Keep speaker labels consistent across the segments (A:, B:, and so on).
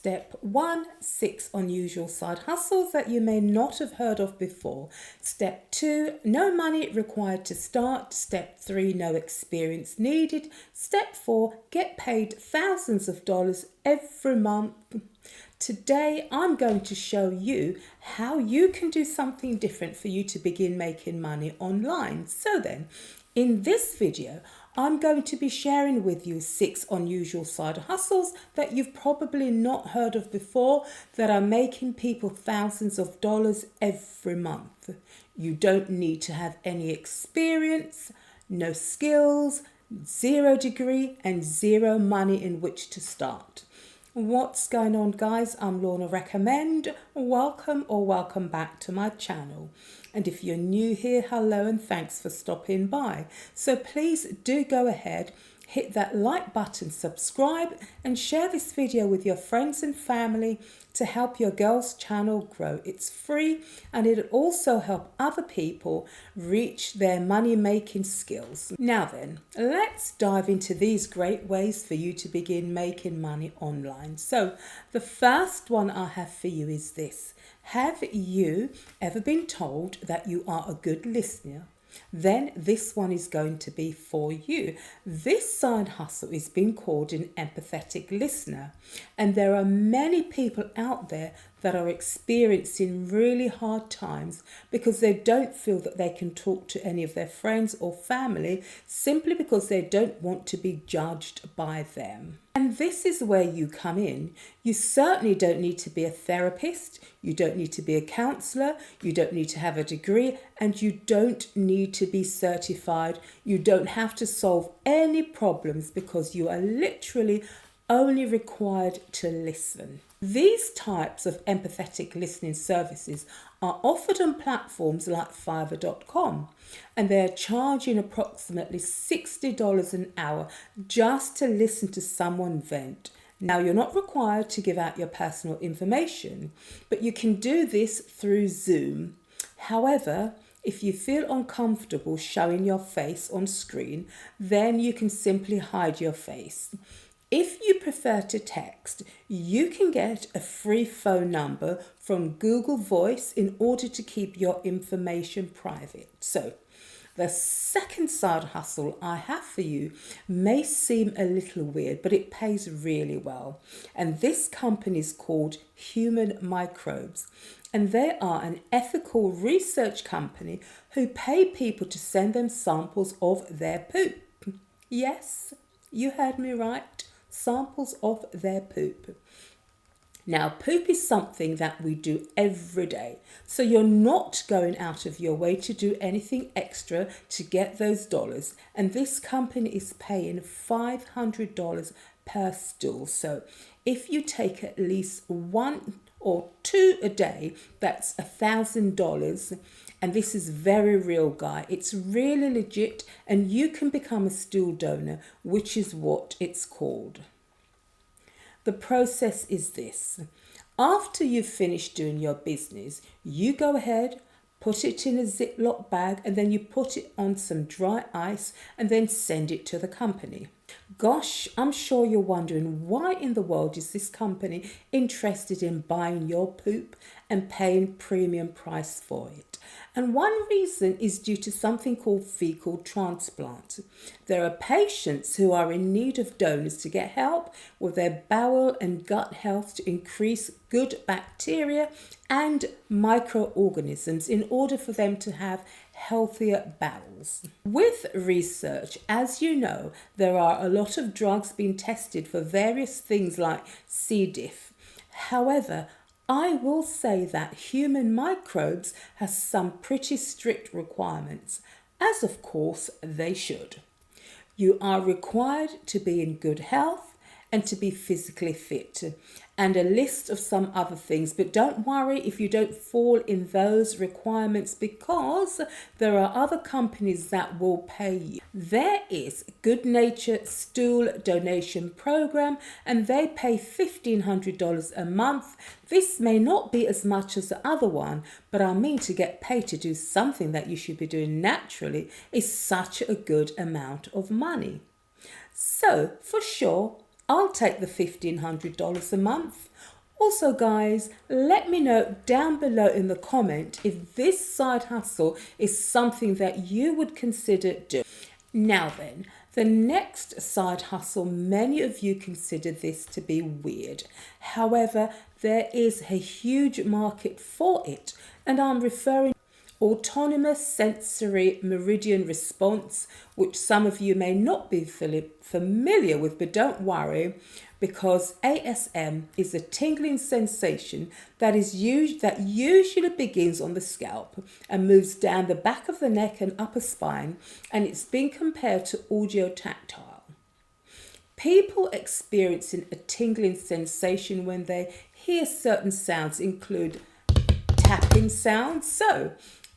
A: Step 1, 6 unusual side hustles that you may not have heard of before. Step 2, no money required to start. Step 3, no experience needed. Step 4, get paid thousands of dollars every month. Today, I'm going to show you how you can do something different for you to begin making money online. So then, in this video, I'm going to be sharing with you 6 unusual side hustles that you've probably not heard of before that are making people thousands of dollars every month. You don't need to have any experience, no skills, 0 degree, and 0 money in which to start. What's going on, guys? I'm Lorna Recommend. Welcome back to my channel. And if you're new here, hello and thanks for stopping by. So please do go ahead, hit that like button, subscribe, and share this video with your friends and family to help your girl's channel grow. It's free and it'll also help other people reach their money-making skills. Now then, let's dive into these great ways for you to begin making money online. So the first one I have for you is this. Have you ever been told that you are a good listener? Then this one is going to be for you. This side hustle is being called an empathetic listener, and there are many people out there that are experiencing really hard times because they don't feel that they can talk to any of their friends or family simply because they don't want to be judged by them. And this is where you come in. You certainly don't need to be a therapist, you don't need to be a counsellor, you don't need to have a degree, and you don't need to be certified. You don't have to solve any problems because you are literally only required to listen. These types of empathetic listening services are offered on platforms like Fiverr.com, and they're charging approximately $60 an hour just to listen to someone vent. Now, you're not required to give out your personal information, but you can do this through Zoom. However, if you feel uncomfortable showing your face on screen, then you can simply hide your face. If you prefer to text, you can get a free phone number from Google Voice in order to keep your information private. So, the second side hustle I have for you may seem a little weird, but it pays really well. And this company is called Human Microbes. And they are an ethical research company who pay people to send them samples of their poop. Yes, you heard me right. Samples of their poop. Now, poop is something that we do every day, so you're not going out of your way to do anything extra to get those dollars, and this company is paying $500 per stool. So if you take at least 1 or 2 a day, that's $1,000. And this is very real, guy. It's really legit, and you can become a stool donor, which is what it's called. The process is this. After you've finished doing your business, you go ahead, put it in a Ziploc bag, and then you put it on some dry ice and then send it to the company. Gosh, I'm sure you're wondering, why in the world is this company interested in buying your poop and paying premium price for it? And one reason is due to something called fecal transplant. There are patients who are in need of donors to get help with their bowel and gut health to increase good bacteria and microorganisms in order for them to have healthier bowels. With research, as you know, there are a lot of drugs being tested for various things like C. diff. However, I will say that Human Microbes has some pretty strict requirements, as of course they should. You are required to be in good health and to be physically fit, and a list of some other things. But don't worry if you don't fall in those requirements, because there are other companies that will pay you. There is Good Nature Stool Donation Program, and they pay $1,500 a month. This may not be as much as the other one, but I mean, to get paid to do something that you should be doing naturally is such a good amount of money. So for sure, I'll take the $1,500 a month. Also, guys, let me know down below in the comment if this side hustle is something that you would consider doing. Now then, the next side hustle, many of you consider this to be weird. However, there is a huge market for it, and I'm referring autonomous sensory meridian response, which some of you may not be familiar with, but don't worry, because ASM is a tingling sensation that usually begins on the scalp and moves down the back of the neck and upper spine, and it's been compared to audio tactile. People experiencing a tingling sensation when they hear certain sounds include tapping sounds. So,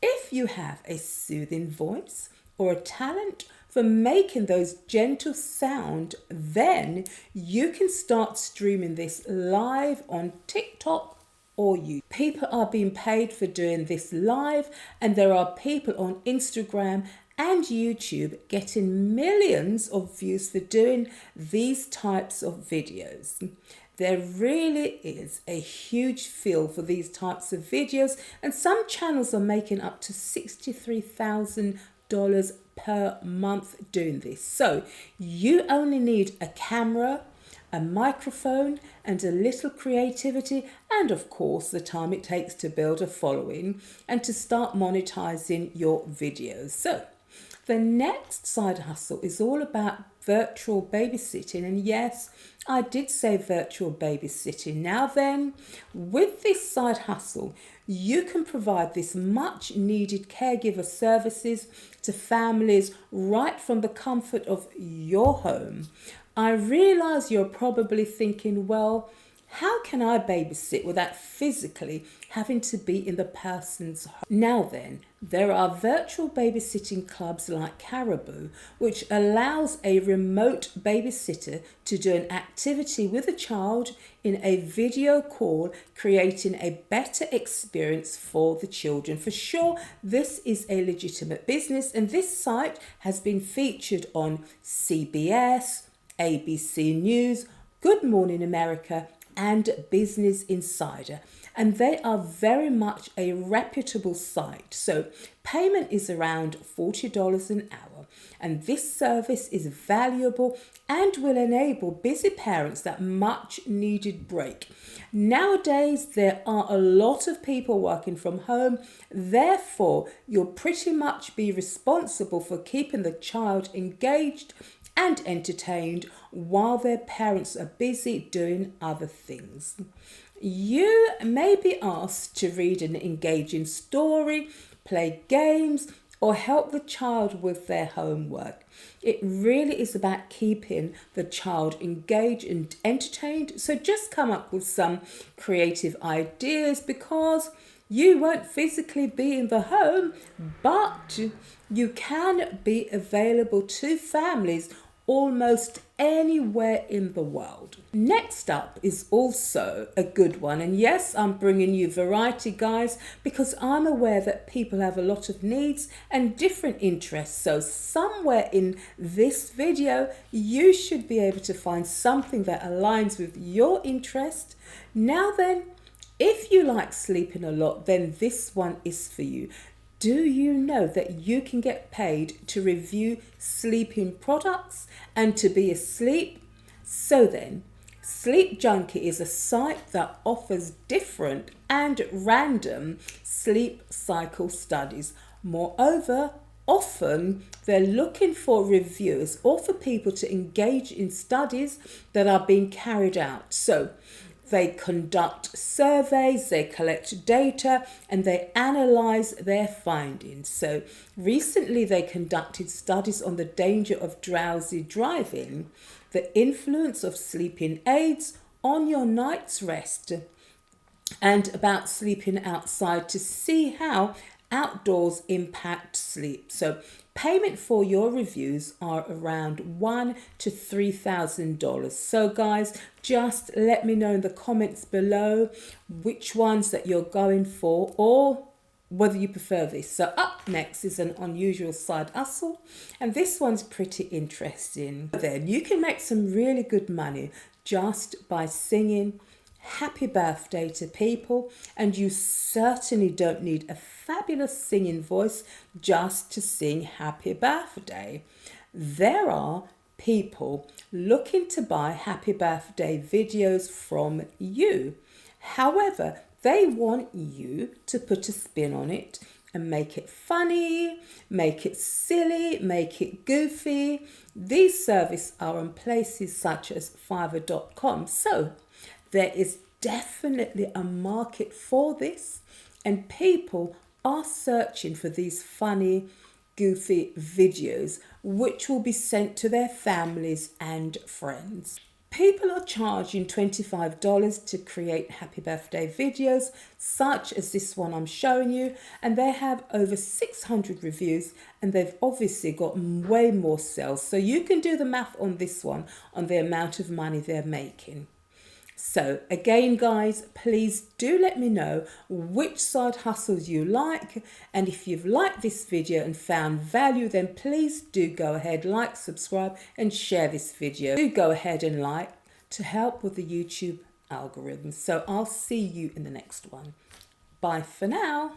A: if you have a soothing voice or a talent for making those gentle sound, then you can start streaming this live on TikTok or YouTube. People are being paid for doing this live, and there are people on Instagram and YouTube getting millions of views for doing these types of videos. There really is a huge feel for these types of videos, and some channels are making up to $63,000 per month doing this. So you only need a camera, a microphone, and a little creativity, and of course the time it takes to build a following and to start monetizing your videos. So the next side hustle is all about virtual babysitting. And yes, I did say virtual babysitting. Now then, with this side hustle, you can provide this much needed caregiver services to families right from the comfort of your home. I realize you're probably thinking, well, how can I babysit without physically having to be in the person's home? Now then, there are virtual babysitting clubs like Caribou, which allows a remote babysitter to do an activity with a child in a video call, creating a better experience for the children. For sure, this is a legitimate business, and this site has been featured on CBS, ABC News, Good Morning America, and Business Insider, and they are very much a reputable site. So payment is around $40 an hour, and this service is valuable and will enable busy parents that much needed break. Nowadays there are a lot of people working from home, therefore you'll pretty much be responsible for keeping the child engaged and entertained while their parents are busy doing other things. You may be asked to read an engaging story, play games, or help the child with their homework. It really is about keeping the child engaged and entertained, so just come up with some creative ideas, because you won't physically be in the home, but you can be available to families almost anywhere in the world. Next up is also a good one, and yes, I'm bringing you variety, guys, because I'm aware that people have a lot of needs and different interests, so somewhere in this video you should be able to find something that aligns with your interest. Now then, if you like sleeping a lot, then this one is for you. Do you know that you can get paid to review sleeping products and to be asleep? So then, Sleep Junkie is a site that offers different and random sleep cycle studies. Moreover, often they're looking for reviewers or for people to engage in studies that are being carried out. So they conduct surveys, they collect data, and they analyze their findings. So recently they conducted studies on the danger of drowsy driving, the influence of sleeping aids on your night's rest, and about sleeping outside to see how outdoors impact sleep. So payment for your reviews are around $1,000 to $3,000. So guys, just let me know in the comments below which ones that you're going for, or whether you prefer this. So up next is an unusual side hustle, and this one's pretty interesting. Then you can make some really good money just by singing happy birthday to people, and you certainly don't need a fabulous singing voice just to sing happy birthday. There are people looking to buy happy birthday videos from you. However, they want you to put a spin on it and make it funny, make it silly, make it goofy. These services are on places such as Fiverr.com. So there is definitely a market for this, and people are searching for these funny, goofy videos which will be sent to their families and friends. People are charging $25 to create happy birthday videos such as this one I'm showing you, and they have over 600 reviews, and they've obviously got way more sales. So you can do the math on this one on the amount of money they're making. So again, guys, please do let me know which side hustles you like, and if you've liked this video and found value, then please do go ahead, like, subscribe and share this video. Do go ahead and like to help with the YouTube algorithm. So I'll see you in the next one. Bye for now.